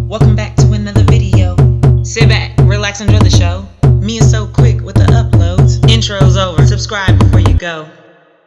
Welcome back to another video. Sit back, relax, enjoy the show. MeiaSoQuick with the uploads. Intro's over. Subscribe before you go.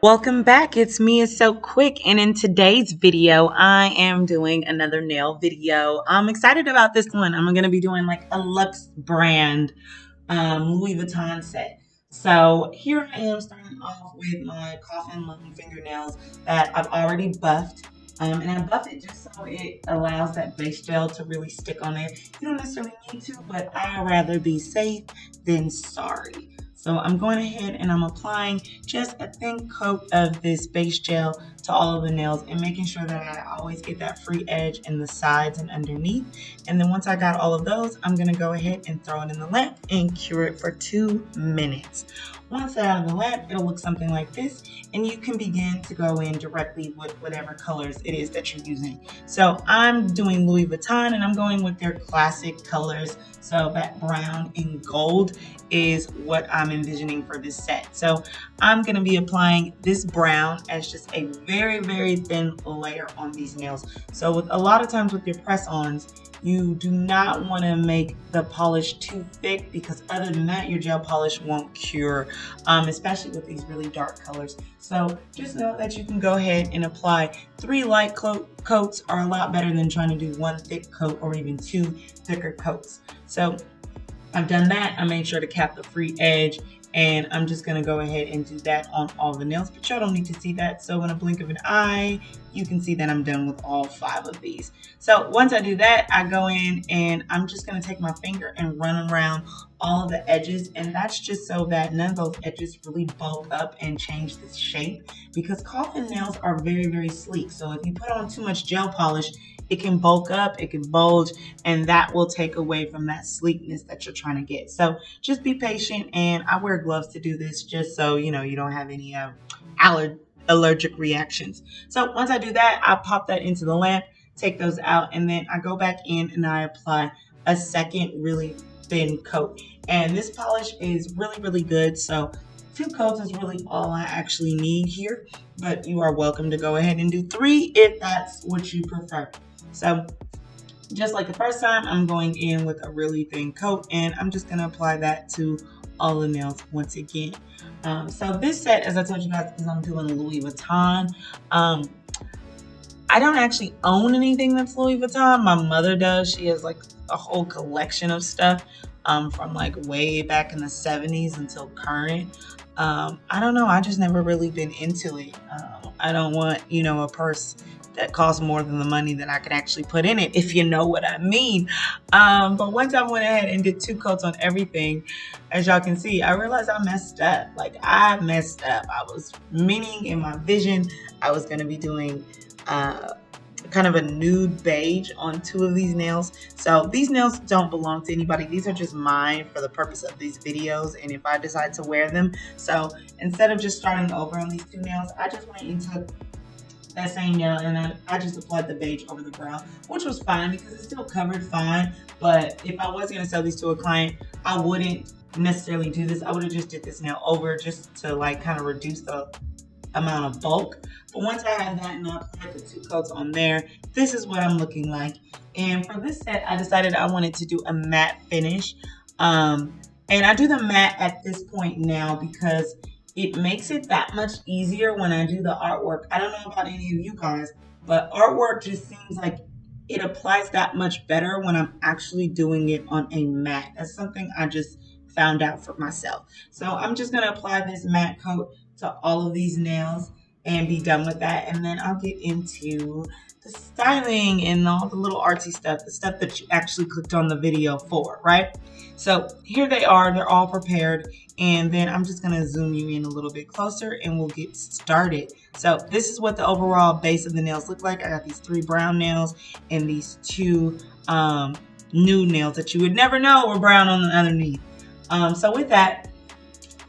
Welcome back. It's MeiaSoQuick, and in today's video, I am doing another nail video. I'm excited about this one. I'm going to be doing like a luxe brand Louis Vuitton set. So here I am starting off with my Coffin long fingernails that I've already buffed. And I buff it just so it allows that base gel to really stick on there. You don't necessarily need to, but I'd rather be safe than sorry. So I'm going ahead and I'm applying just a thin coat of this base gel to all of the nails and making sure that I always get that free edge in the sides and underneath. And then once I got all of those, I'm going to go ahead and throw it in the lamp and cure it for 2 minutes. Once it's out of the lamp, it'll look something like this, and you can begin to go in directly with whatever colors it is that you're using. So I'm doing Louis Vuitton, and I'm going with their classic colors. So that brown and gold is what I'm envisioning for this set. So I'm going to be applying this brown as just a very, very thin layer on these nails. So with a lot of times with your press-ons, you do not want to make the polish too thick, because other than that, your gel polish won't cure, especially with these really dark colors. So just know that you can go ahead and apply 3 light coats are a lot better than trying to do 1 thick coat or even 2 thicker coats. So I've done that. I made sure to cap the free edge, and I'm just going to go ahead and do that on all the nails, but y'all don't need to see that. So in a blink of an eye, you can see that I'm done with all 5 of these. So once I do that, I go in and I'm just going to take my finger and run around all of the edges, and that's just so that none of those edges really bulk up and change the shape, because Coffin nails are very, very sleek. So if you put on too much gel polish, it can bulk up, it can bulge, and that will take away from that sleekness that you're trying to get. So just be patient, and I wear gloves to do this just so you know you don't have any allergic reactions. So once I do that, I pop that into the lamp, take those out, and then I go back in and I apply a second really thin coat. And this polish is really, really good. So 2 coats is really all I actually need here, but you are welcome to go ahead and do 3 if that's what you prefer. So just like the first time, I'm going in with a really thin coat, and I'm just going to apply that to all the nails once again. So this set, as I told you guys, is I'm doing Louis Vuitton. I don't actually own anything that's Louis Vuitton. My mother does. She has like a whole collection of stuff from like way back in the 70s until current. I don't know. I just never really been into it. I don't want, a purse that costs more than the money that I could actually put in it, if you know what I mean. But once I went ahead and did 2 coats on everything, as y'all can see, I realized I messed up. Like, I messed up. I was meaning in my vision, I was going to be doing kind of a nude beige on 2 of these nails. So these nails don't belong to anybody. These are just mine for the purpose of these videos, and if I decide to wear them. So instead of just starting over on these 2 nails, I just went and took that same nail and I just applied the beige over the brown, which was fine because it still covered fine. But if I was going to sell these to a client, I wouldn't necessarily do this. I would have just did this nail over just to like kind of reduce the amount of bulk. But once I had that and I applied the 2 coats on there, this is what I'm looking like. And for this set, I decided I wanted to do a matte finish. And I do the matte at this point now because it makes it that much easier when I do the artwork. I don't know about any of you guys, but artwork just seems like it applies that much better when I'm actually doing it on a matte. That's something I just found out for myself. So I'm just going to apply this matte coat to all of these nails and be done with that. And then I'll get into the styling and all the little artsy stuff, the stuff that you actually clicked on the video for, right? So here they are, they're all prepared. And then I'm just gonna zoom you in a little bit closer and we'll get started. So this is what the overall base of the nails look like. I got these 3 brown nails and these 2 nude nails that you would never know were brown on the underneath. So with that,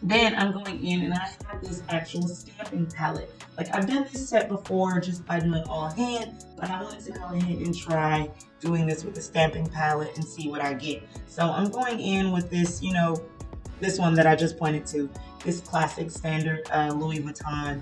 then I'm going in and I have this actual stamping palette. Like I've done this set before just by doing all hand, but I wanted to go ahead and try doing this with the stamping palette and see what I get. So I'm going in with this, this one that I just pointed to, this classic standard Louis Vuitton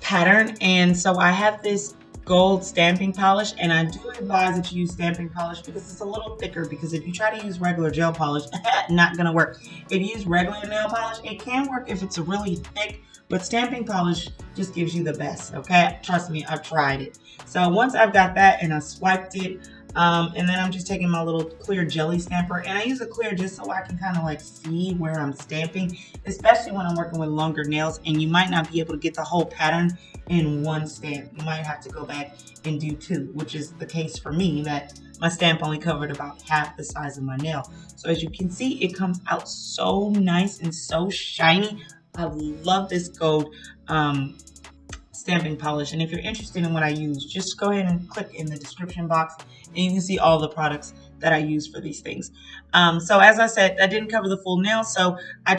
pattern. And so I have this gold stamping polish, and I do advise that you use stamping polish because it's a little thicker, because if you try to use regular gel polish, not gonna work. If you use regular nail polish, it can work if it's a really thick, but stamping polish just gives you the best, okay? Trust me, I've tried it. So once I've got that and I swiped it, and then I'm just taking my little clear jelly stamper, and I use a clear just so I can kind of like see where I'm stamping, especially when I'm working with longer nails and you might not be able to get the whole pattern in one stamp. You might have to go back and do two, which is the case for me, that my stamp only covered about half the size of my nail. So as you can see, it comes out so nice and so shiny. I love this gold stamping polish, and if you're interested in what I use, just go ahead and click in the description box and you can see all the products that I use for these things. So as I said, I didn't cover the full nail, so I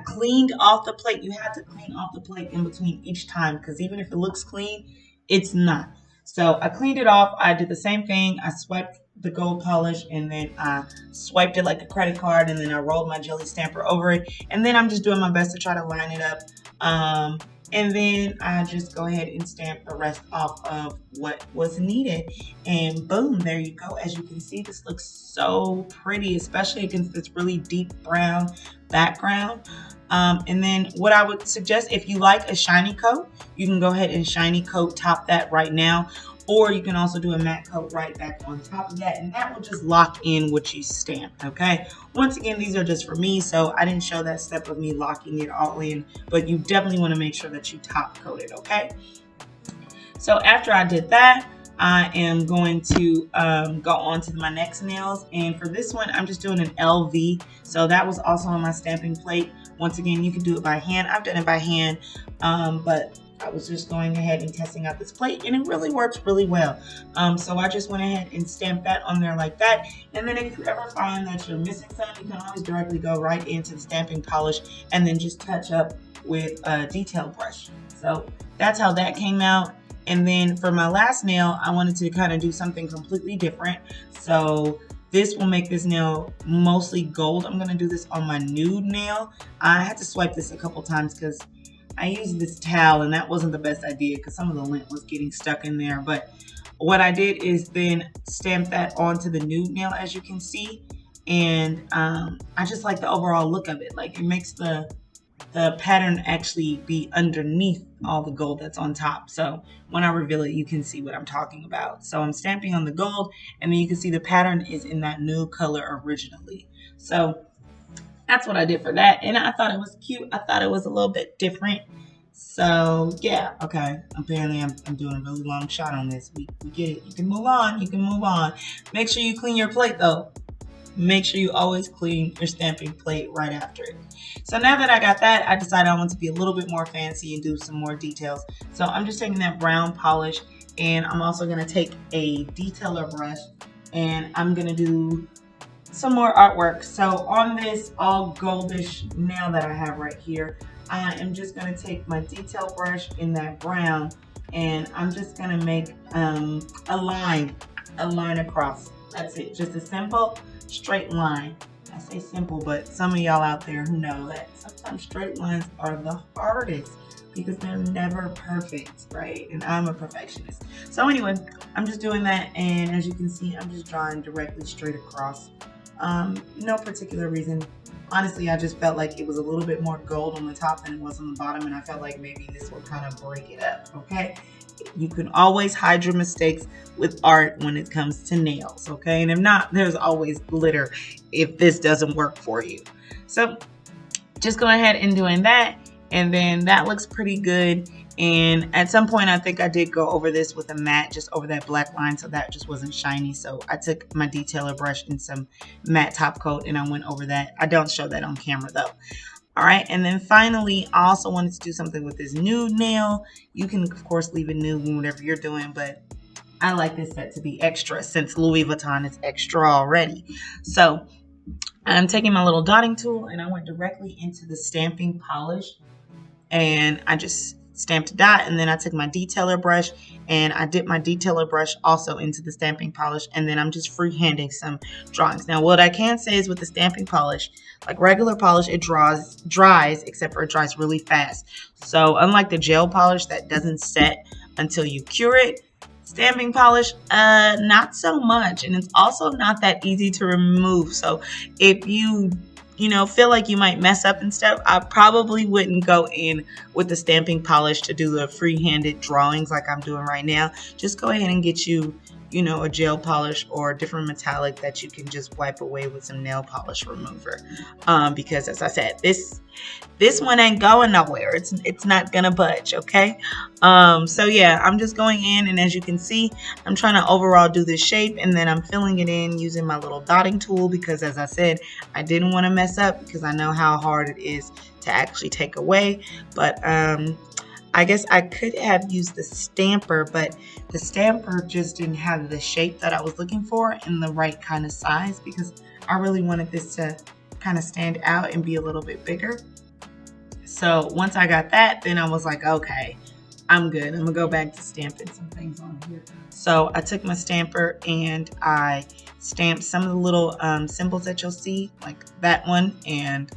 cleaned off the plate. You have to clean off the plate in between each time, because even if it looks clean, it's not. So I cleaned it off. I did the same thing. I swiped the gold polish, and then I swiped it like a credit card, and then I rolled my jelly stamper over it, and then I'm just doing my best to try to line it up. And then I just go ahead and stamp the rest off of what was needed. And boom, there you go. As you can see, this looks so pretty, especially against this really deep brown background. And then what I would suggest, if you like a shiny coat, you can go ahead and shiny coat top that right now. Or you can also do a matte coat right back on top of that, and that will just lock in what you stamped, okay? Once again, these are just for me, so I didn't show that step of me locking it all in, but you definitely want to make sure that you top coat it, okay? So after I did that, I am going to go on to my next nails, and for this one, I'm just doing an LV, so that was also on my stamping plate. Once again, you can do it by hand. I've done it by hand, but I was just going ahead and testing out this plate, and it really works really well. So I just went ahead and stamped that on there like that. And then if you ever find that you're missing some, you can always directly go right into the stamping polish and then just touch up with a detail brush. So that's how that came out. And then for my last nail, I wanted to kind of do something completely different. So this will make this nail mostly gold. I'm going to do this on my nude nail. I had to swipe this a couple times because I used this towel, and that wasn't the best idea because some of the lint was getting stuck in there. But what I did is then stamp that onto the nude nail, as you can see. And I just like the overall look of it. Like, it makes the pattern actually be underneath all the gold that's on top. So when I reveal it, you can see what I'm talking about. So I'm stamping on the gold, and then you can see the pattern is in that nude color originally. So that's what I did for that, and I thought it was cute. I thought it was a little bit different. So yeah, okay. Apparently I'm doing a really long shot on this. We get it. You can move on. You can move on. Make sure you clean your plate though. Make sure you always clean your stamping plate right after it. So now that I got that, I decided I want to be a little bit more fancy and do some more details. So I'm just taking that brown polish, and I'm also going to take a detailer brush, and I'm going to do some more artwork. So on this all goldish nail that I have right here, I am just going to take my detail brush in that brown, and I'm just going to make a line across. That's it. Just a simple straight line. I say simple, but some of y'all out there who know that sometimes straight lines are the hardest because they're never perfect, right? And I'm a perfectionist. So anyway, I'm just doing that, and as you can see, I'm just drawing directly straight across. No particular reason. Honestly, I just felt like it was a little bit more gold on the top than it was on the bottom, and I felt like maybe this will kind of break it up, okay? You can always hide your mistakes with art when it comes to nails, okay? And if not, there's always glitter if this doesn't work for you. So just go ahead and doing that, and then that looks pretty good. And at some point, I think I did go over this with a matte just over that black line, so that just wasn't shiny. So I took my detailer brush and some matte top coat, and I went over that. I don't show that on camera though. All right, and then finally, I also wanted to do something with this nude nail. You can, of course, leave it nude in whatever you're doing, but I like this set to be extra since Louis Vuitton is extra already. So I'm taking my little dotting tool, and I went directly into the stamping polish, and I just stamped a dot, and then I took my detailer brush and I dipped my detailer brush also into the stamping polish, and then I'm just freehanding some drawings. Now what I can say is with the stamping polish, like regular polish, it dries, except for it dries really fast. So unlike the gel polish that doesn't set until you cure it, Stamping polish, not so much, and it's also not that easy to remove. So if you know, feel like you might mess up and stuff, I probably wouldn't go in with the stamping polish to do the free-handed drawings like I'm doing right now. Just go ahead and get you, you know, a gel polish or a different metallic that you can just wipe away with some nail polish remover. Because as I said, this one ain't going nowhere. It's not gonna budge, okay? So yeah, I'm just going in, and as you can see, I'm trying to overall do this shape, and then I'm filling it in using my little dotting tool because, as I said, I didn't want to mess up because I know how hard it is to actually take away. But I guess I could have used the stamper, but the stamper just didn't have the shape that I was looking for in the right kind of size, because I really wanted this to kind of stand out and be a little bit bigger. So once I got that, then I was like, okay, I'm good. I'm gonna go back to stamping some things on here. So I took my stamper and I stamped some of the little symbols that you'll see, like that one, and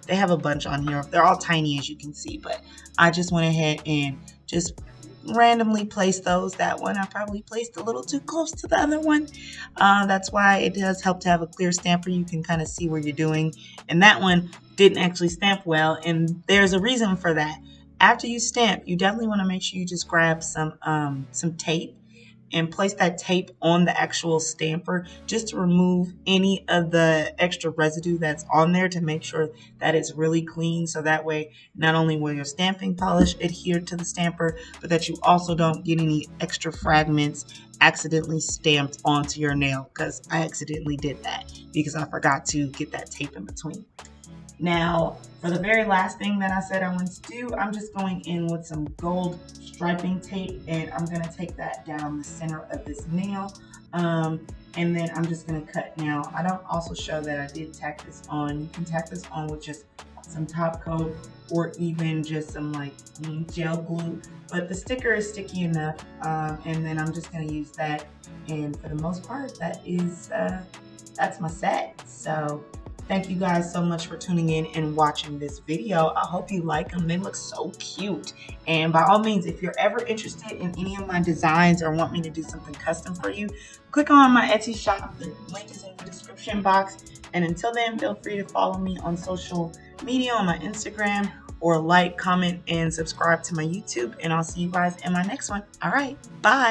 they have a bunch on here. They're all tiny, as you can see, but I just went ahead and just randomly placed those. That one I probably placed a little too close to the other one. That's why it does help to have a clear stamper. You can kind of see where you're doing. And that one didn't actually stamp well, and there's a reason for that. After you stamp, you definitely want to make sure you just grab some tape and place that tape on the actual stamper just to remove any of the extra residue that's on there, to make sure that it's really clean. So that way, not only will your stamping polish adhere to the stamper, but that you also don't get any extra fragments accidentally stamped onto your nail, because I accidentally did that because I forgot to get that tape in between. Now, for the very last thing that I said I wanted to do, I'm just going in with some gold striping tape, and I'm going to take that down the center of this nail. And then I'm just going to cut. Now, I don't also show that I did tack this on. You can tack this on with just some top coat or even just some like gel glue, but the sticker is sticky enough. And then I'm just going to use that. And for the most part, that's my set. So thank you guys so much for tuning in and watching this video. I hope you like them. They look so cute. And by all means, if you're ever interested in any of my designs or want me to do something custom for you, click on my Etsy shop. The link is in the description box. And until then, feel free to follow me on social media, on my Instagram, or like, comment, and subscribe to my YouTube. And I'll see you guys in my next one. All right, bye.